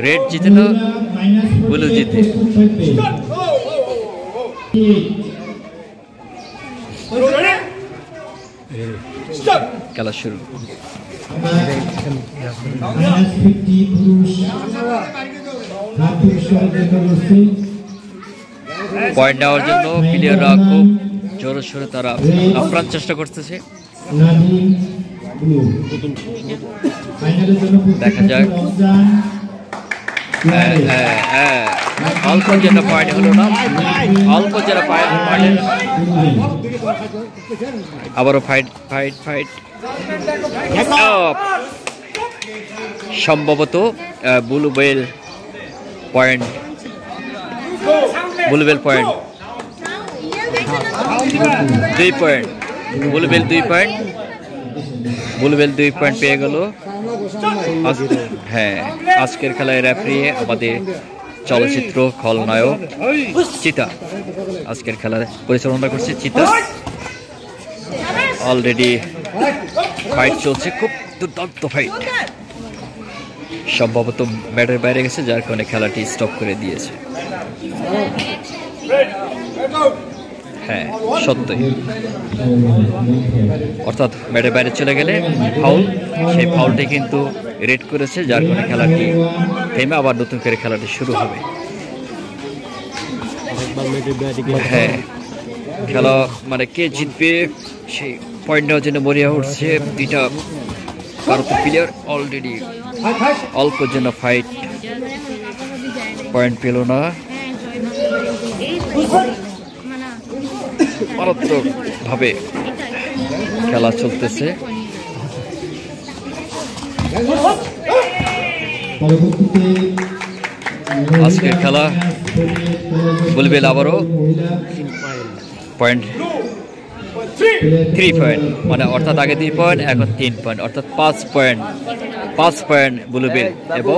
Red জিতে না blue জিতে। খেলা শুরু। পয়েন্ট নেওয়ার জন্য প্লেয়াররা খুব জোরে সোরে তারা আপ্রাণ চেষ্টা করতেছে। দেখা যাক, অল্প যেটা পয়েন্ট হলো না, অল্প যেটা পয়েন্ট। আবারও ফাইট ফাইট ফাইট। সম্ভবত blue bell point, blue bell point 2 point, blue bell 2 point, blue bell 2 point পেয়ে গেল। হ্যাঁ, আজকের খেলায় রেফারি আমাদের চলচ্চিত্র খলনায়ক চিতা। আজকের খেলা পরিচালনা করছে চিতা। অলরেডি ফাইট চলছে, খুব দুর্দান্ত ফাইট। সম্ভবত ব্যাটের বাইরে গেছে, যার কারণে খেলাটি স্টপ করে দিয়েছে। হ্যাঁ, সত্যই, অর্থাৎ ব্যাটের বাইরে চলে গেলে ফাউল, সেই ফাউলটি কিন্তু রেড করেছে, যার কারণে খেলাটি থেমে আবার নতুন করে খেলাটি শুরু হবে। হ্যাঁ, খেলা মানে কে জিতবে সেই পয়েন্ট নেওয়ার জন্য মরিয়া উঠছে। দুইটা ভারতীয় প্লেয়ার অলরেডি অল্প জন্য ফাইট, পয়েন্ট পেল না। মারাত্মক ভাবে খেলা চলতেছে। আজকের খেলা ব্লু বেল আবারও পয়েন্ট 3 পয়েন্ট, মানে অর্থাৎ আগে 2 পয়েন্ট, এখন 3 পয়েন্ট, অর্থাৎ 5 পয়েন্ট ব্লু বেল এবং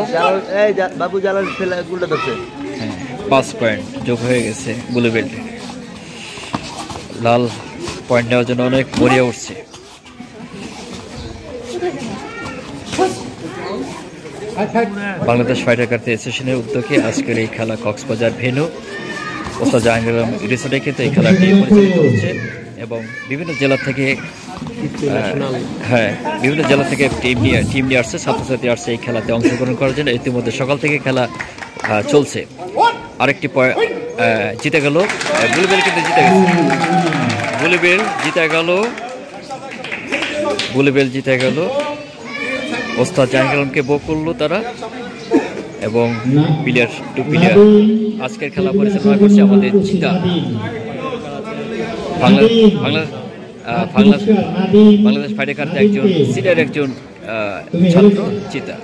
5 পয়েন্ট যোগ হয়ে গেছে ব্লু বেল। লাল পয়েন্ট নেওয়ার জন্য অনেক মরিয়া উঠছে। বাংলাদেশ ফাইটার কার্তি অ্যাসোসিয়েশনের উদ্যোগে আজকের এই খেলা কক্সবাজার ভেন্যু ওস্তাদ জাহাঙ্গীর আলম রিসোর্টে কিন্তু এই খেলাটি পরিচালিত হচ্ছে এবং বিভিন্ন জেলা থেকে বিভিন্ন জেলা থেকে টিম নিয়ে আসছে, ছাত্রছাত্রী আসছে এই খেলাতে অংশগ্রহণ করার জন্য। ইতিমধ্যে সকাল থেকে খেলা চলছে। আরেকটি জিতে গেল ব্লু বেল, কিন্তু জিতে গেছে ব্লু বেল, জিতে গেল ওস্তাদ জাহাঙ্গীর আলমকে বো করলো তারা এবং প্লেয়ার আজকের খেলা পরিচালনা করছে আমাদের চিতা। বাংলাদেশ ফাইটার কার্তে একজন সিনিয়র একজন ছাত্র চিতা।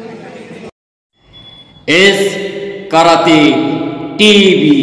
S karate TV.